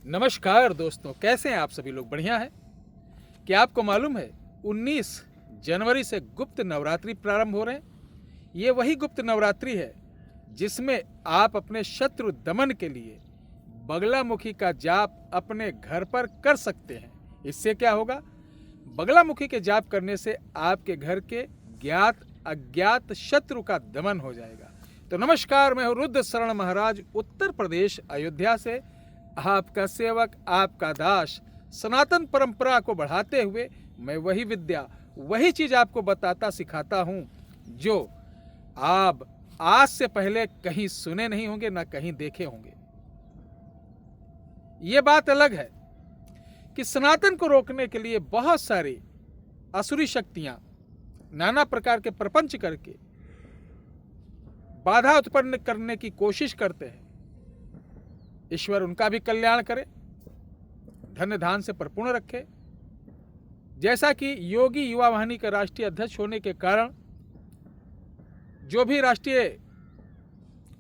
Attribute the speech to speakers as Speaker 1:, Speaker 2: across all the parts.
Speaker 1: नमस्कार दोस्तों, कैसे हैं आप सभी लोग? बढ़िया है। क्या आपको मालूम है 19 जनवरी से गुप्त नवरात्रि प्रारंभ हो रहे हैं। ये वही गुप्त नवरात्रि है जिसमें आप अपने शत्रु दमन के लिए बगलामुखी का जाप अपने घर पर कर सकते हैं। इससे क्या होगा? बगलामुखी के जाप करने से आपके घर के ज्ञात अज्ञात शत्रु का दमन हो जाएगा। तो नमस्कार, मैं हूँ रुद्र शरण महाराज, उत्तर प्रदेश अयोध्या से आपका सेवक, आपका दास। सनातन परंपरा को बढ़ाते हुए मैं वही विद्या, वही चीज आपको बताता सिखाता हूं जो आप आज से पहले कहीं सुने नहीं होंगे, ना कहीं देखे होंगे। ये बात अलग है कि सनातन को रोकने के लिए बहुत सारी असुरी शक्तियां नाना प्रकार के प्रपंच करके बाधा उत्पन्न करने की कोशिश करते हैं। ईश्वर उनका भी कल्याण करे, धन्य धान से परिपूर्ण रखे। जैसा कि योगी युवा वाहिनी का राष्ट्रीय अध्यक्ष होने के कारण जो भी राष्ट्रीय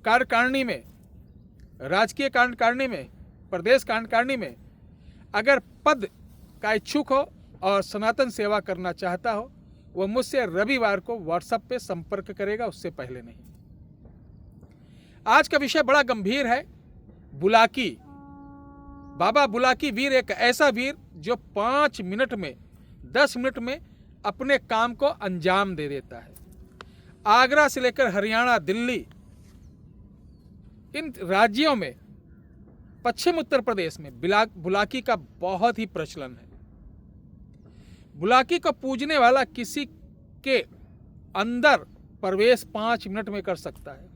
Speaker 1: कार्यकारिणी में, राजकीय कार्यकारिणी में, प्रदेश कार्यकारिणी में अगर पद का इच्छुक हो और सनातन सेवा करना चाहता हो, वह मुझसे रविवार को व्हाट्सएप पे संपर्क करेगा, उससे पहले नहीं। आज का विषय बड़ा गंभीर है। बुलाकी, बाबा बुलाकी वीर एक ऐसा वीर जो 5 मिनट में, 10 मिनट में अपने काम को अंजाम दे देता है। आगरा से लेकर हरियाणा, दिल्ली, इन राज्यों में, पश्चिम उत्तर प्रदेश में बुलाकी का बहुत ही प्रचलन है। बुलाकी को पूजने वाला किसी के अंदर प्रवेश 5 मिनट में कर सकता है।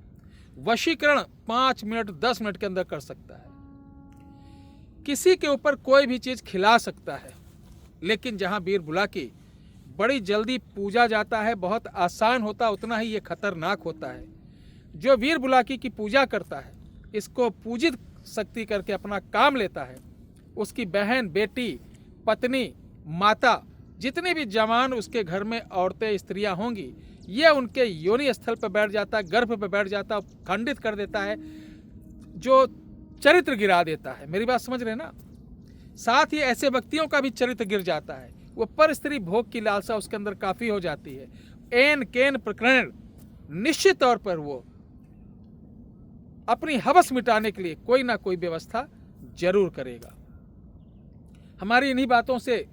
Speaker 1: वशीकरण 5 मिनट, 10 मिनट के अंदर कर सकता है। किसी के ऊपर कोई भी चीज खिला सकता है। लेकिन जहां वीर बुलाकी बड़ी जल्दी पूजा जाता है, बहुत आसान होता, उतना ही ये खतरनाक होता है। जो वीर बुलाकी की पूजा करता है, इसको पूजित शक्ति करके अपना काम लेता है, उसकी बहन, बेटी, पत्नी, माता, जितनी भी जवान उसके घर में औरतें, स्त्रियां होंगी, ये उनके योनि स्थल पर बैठ जाता है, गर्भ पर बैठ जाता है, खंडित कर देता है, जो चरित्र गिरा देता है। मेरी बात समझ रहे ना? साथ ही ऐसे व्यक्तियों का भी चरित्र गिर जाता है। वो पर स्त्री भोग की लालसा उसके अंदर काफी हो जाती है। एन केन प्रकरण निश्चित तौर पर वो अपनी हवस मिटाने के लिए कोई ना कोई व्यवस्था जरूर करेगा। हमारी इन्हीं बातों से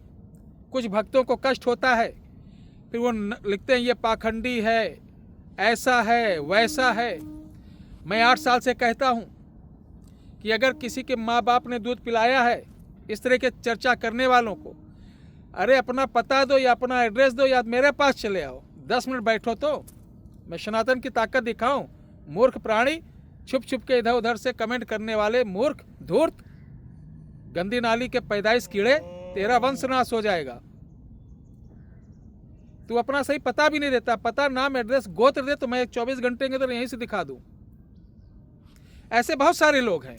Speaker 1: कुछ भक्तों को कष्ट होता है। फिर वो लिखते हैं ये पाखंडी है, ऐसा है, वैसा है। मैं 8 साल से कहता हूं कि अगर किसी के माँ बाप ने दूध पिलाया है, इस तरह के चर्चा करने वालों को, अरे अपना पता दो या अपना एड्रेस दो या मेरे पास चले आओ, 10 मिनट बैठो तो मैं सनातन की ताकत दिखाऊं। मूर्ख प्राणी, छुप छुप के इधर उधर से कमेंट करने वाले मूर्ख, धूर्त, गंदी नाली के पैदाइश कीड़े, तेरा वंश नाश हो जाएगा। तू अपना सही पता भी नहीं देता, पता, नाम, एड्रेस, गोत्र दे तो मैं 24 घंटे के अंदर यहीं से दिखा दूं। ऐसे बहुत सारे लोग हैं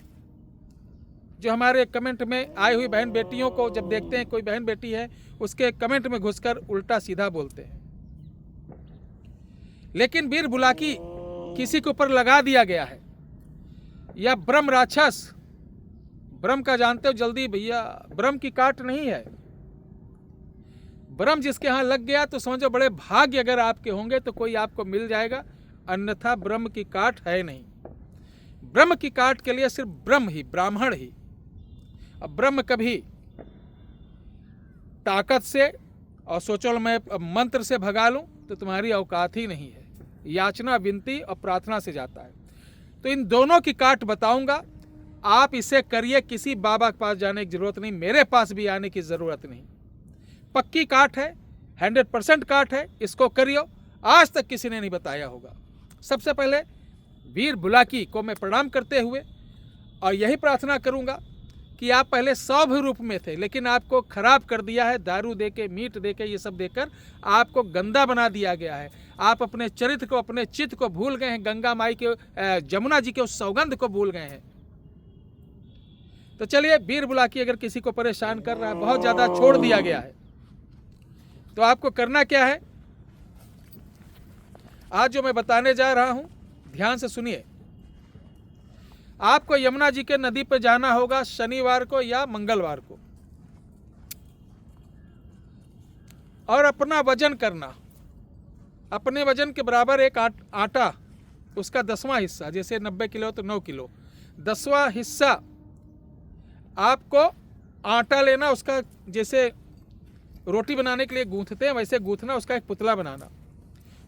Speaker 1: जो हमारे कमेंट में आई हुई बहन बेटियों को जब देखते हैं, कोई बहन बेटी है, उसके कमेंट में घुसकर उल्टा सीधा बोलते हैं। लेकिन वीर बुलाकी किसी के ऊपर लगा दिया गया है, या ब्रह्म राक्षस, ब्रह्म का जानते हो जल्दी भैया, ब्रह्म की काट नहीं है। ब्रह्म जिसके यहाँ लग गया तो समझो बड़े भाग्य अगर आपके होंगे तो कोई आपको मिल जाएगा, अन्यथा ब्रह्म की काट है नहीं। ब्रह्म की काट के लिए सिर्फ ब्रह्म ही, ब्राह्मण ही। अब ब्रह्म कभी ताकत से और सोचो मैं मंत्र से भगा लूं तो तुम्हारी औकात ही नहीं है। याचना, विनती और प्रार्थना से जाता है। तो इन दोनों की काट बताऊंगा, आप इसे करिए। किसी बाबा के पास जाने की जरूरत नहीं, मेरे पास भी आने की जरूरत नहीं। पक्की काट है, 100% काट है, इसको करियो। आज तक किसी ने नहीं बताया होगा। सबसे पहले वीर बुलाकी को मैं प्रणाम करते हुए और यही प्रार्थना करूंगा कि आप पहले सौम्य रूप में थे, लेकिन आपको खराब कर दिया है, दारू देके, मीट देके, ये सब देकर आपको गंदा बना दिया गया है। आप अपने चरित्र को, अपने चित्त को भूल गए हैं। गंगा माई के, जमुना जी के उस सौगंध को भूल गए हैं। तो चलिए, वीर बुलाकी अगर किसी को परेशान कर रहा है, बहुत ज्यादा छोड़ दिया गया है, तो आपको करना क्या है? आज जो मैं बताने जा रहा हूं, ध्यान से सुनिए। आपको यमुना जी के नदी पर जाना होगा शनिवार को या मंगलवार को, और अपना वजन करना, अपने वजन के बराबर एक आटा, उसका 10वां हिस्सा, जैसे 90 किलो तो 9 किलो, 10वां हिस्सा आपको आटा लेना, उसका जैसे रोटी बनाने के लिए गूंथते हैं वैसे गूंथना, उसका एक पुतला बनाना,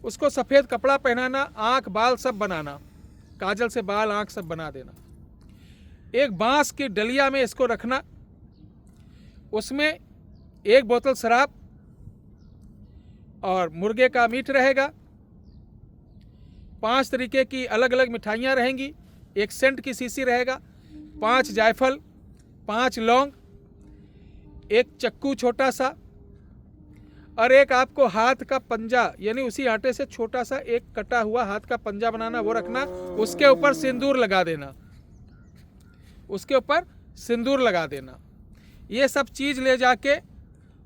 Speaker 1: उसको सफ़ेद कपड़ा पहनाना, आँख बाल सब बनाना, काजल से बाल आँख सब बना देना। एक बांस की डलिया में इसको रखना, उसमें एक बोतल शराब और मुर्गे का मीट रहेगा, 5 तरीके की अलग अलग मिठाइयाँ रहेंगी, एक सेंट की शीशी रहेगा, 5 जायफल, 5 लौंग, एक चक्कू छोटा सा, और एक आपको हाथ का पंजा, यानी उसी आटे से छोटा सा एक कटा हुआ हाथ का पंजा बनाना, वो रखना। उसके ऊपर सिंदूर लगा देना, उसके ऊपर सिंदूर लगा देना। ये सब चीज़ ले जाके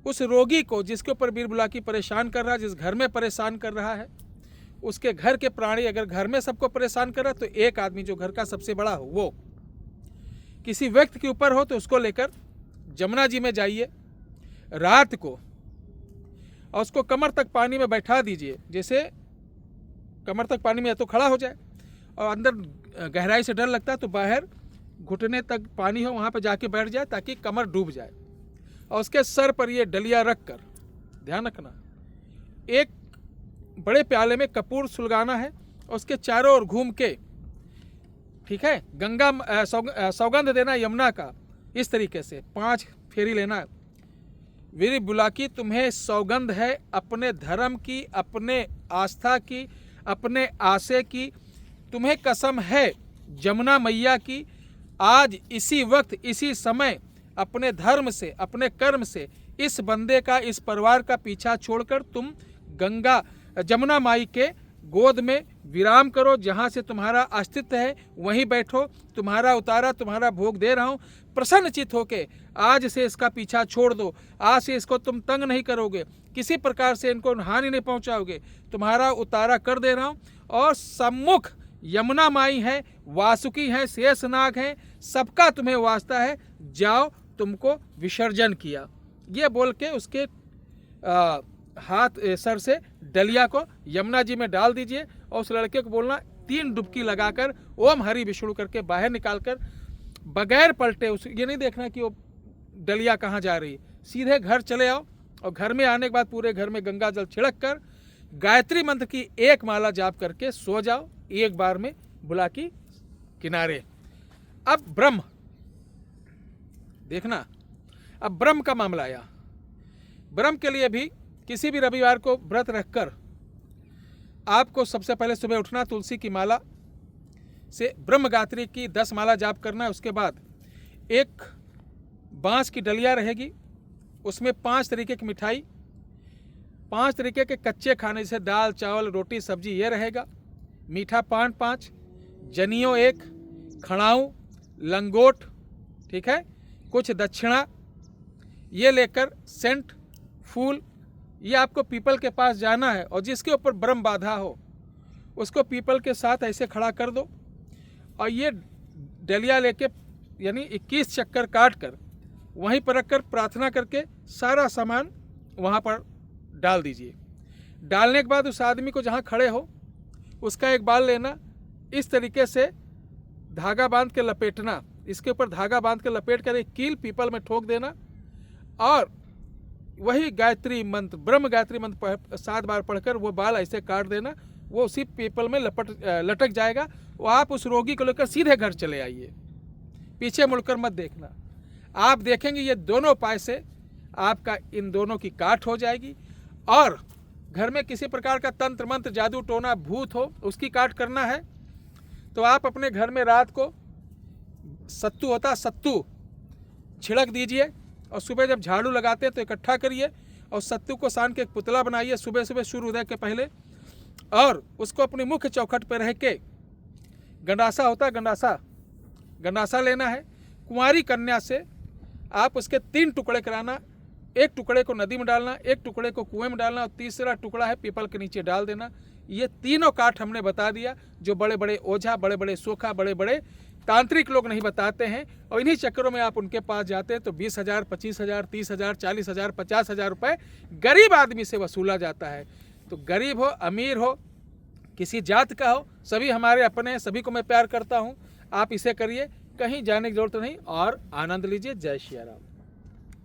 Speaker 1: उस रोगी को, जिसके ऊपर बीरबुलाकी परेशान कर रहा है, जिस घर में परेशान कर रहा है, उसके घर के प्राणी, अगर घर में सबको परेशान कर रहा है तो एक आदमी जो घर का सबसे बड़ा हो, वो किसी व्यक्ति के ऊपर हो, तो उसको लेकर जमुना जी में जाइए रात को, और उसको कमर तक पानी में बैठा दीजिए, जैसे कमर तक पानी में तो खड़ा हो जाए, और अंदर गहराई से डर लगता है तो बाहर घुटने तक पानी हो, वहाँ पर जाके बैठ जाए ताकि कमर डूब जाए, और उसके सर पर ये डलिया रख कर, ध्यान रखना, एक बड़े प्याले में कपूर सुलगाना है, और उसके चारों ओर घूम के, ठीक है, गंगा सौगंध देना यमुना का, इस तरीके से 5 फेरी लेना। बीरबुलाकी तुम्हें सौगंध है अपने धर्म की, अपने आस्था की, अपने आशे की, तुम्हें कसम है जमुना मैया की, आज इसी वक्त इसी समय अपने धर्म से, अपने कर्म से इस बंदे का, इस परिवार का पीछा छोड़कर तुम गंगा जमुना माई के गोद में विराम करो, जहाँ से तुम्हारा अस्तित्व है वहीं बैठो, तुम्हारा उतारा, तुम्हारा भोग दे रहा हूँ, प्रसन्नचित होके आज से इसका पीछा छोड़ दो, आज से इसको तुम तंग नहीं करोगे, किसी प्रकार से इनको हानि नहीं पहुँचाओगे, तुम्हारा उतारा कर दे रहा हूँ, और सम्मुख यमुना माई है, वासुकी है, शेषनाग है, सबका तुम्हें वास्ता है, जाओ तुमको विसर्जन किया। ये बोल के उसके हाथ सर से डलिया को यमुना जी में डाल दीजिए, और उस लड़के को बोलना 3 डुबकी लगाकर ओम हरि विष्णु करके बाहर निकालकर बगैर पलटे, उस ये नहीं देखना कि वो डलिया कहाँ जा रही है, सीधे घर चले आओ, और घर में आने के बाद पूरे घर में गंगा जल छिड़क कर गायत्री मंत्र की 1 माला जाप करके सो जाओ, एक बार में बुलाकी किनारे। अब ब्रह्म देखना, अब ब्रह्म का मामला आया। ब्रह्म के लिए भी किसी भी रविवार को व्रत रखकर आपको सबसे पहले सुबह उठना, तुलसी की माला से ब्रह्म गायत्री की 10 माला जाप करना। उसके बाद एक बांस की डलिया रहेगी, उसमें 5 तरीके की मिठाई, 5 तरीके के कच्चे खाने जैसे दाल, चावल, रोटी, सब्जी ये रहेगा, मीठा पान 5, जनियो 1, खड़ाऊँ, लंगोट, ठीक है, कुछ दक्षिणा, ये लेकर सेंट, फूल, ये आपको पीपल के पास जाना है, और जिसके ऊपर ब्रह्म बाधा हो उसको पीपल के साथ ऐसे खड़ा कर दो, और ये डलिया लेके यानी 21 चक्कर काट कर वहीं पर रख कर प्रार्थना करके सारा सामान वहाँ पर डाल दीजिए। डालने के बाद उस आदमी को जहाँ खड़े हो उसका एक बाल लेना, इस तरीके से धागा बांध के लपेटना, इसके ऊपर धागा बांध के लपेट कर एक कील पीपल में ठोक देना, और वही गायत्री मंत्र, ब्रह्म गायत्री मंत्र 7 बार पढ़कर वो बाल ऐसे काट देना, वो उसी पीपल में लटक जाएगा। वो आप उस रोगी को लेकर सीधे घर चले आइए, पीछे मुड़कर मत देखना। आप देखेंगे ये दोनों उपाय से आपका इन दोनों की काट हो जाएगी, और घर में किसी प्रकार का तंत्र मंत्र, जादू टोना, भूत हो, उसकी काट करना है तो आप अपने घर में रात को सत्तू होता, सत्तू छिड़क दीजिए, और सुबह जब झाड़ू लगाते हैं तो इकट्ठा करिए, और सत्तू को सान के एक पुतला बनाइए सुबह सुबह सूर्योदय के पहले, और उसको अपनी मुख्य चौखट पर रह के, गंडासा होता है, गंडासा लेना है, कुंवारी कन्या से आप उसके 3 टुकड़े कराना, एक टुकड़े को नदी में डालना, एक टुकड़े को कुएं में डालना, और तीसरा टुकड़ा है पीपल के नीचे डाल देना। ये तीनों काट हमने बता दिया, जो बड़े बड़े ओझा, बड़े बड़े सोखा, बड़े बड़े तांत्रिक लोग नहीं बताते हैं, और इन्हीं चक्करों में आप उनके पास जाते हैं तो 20,000, 25,000, 30,000, 40,000, 50,000 रुपये गरीब आदमी से वसूला जाता है। तो गरीब हो, अमीर हो, किसी जात का हो, सभी हमारे अपने हैं, सभी को मैं प्यार करता हूँ। आप इसे करिए, कहीं जाने की जरूरत नहीं, और आनंद लीजिए। जय श्री राम।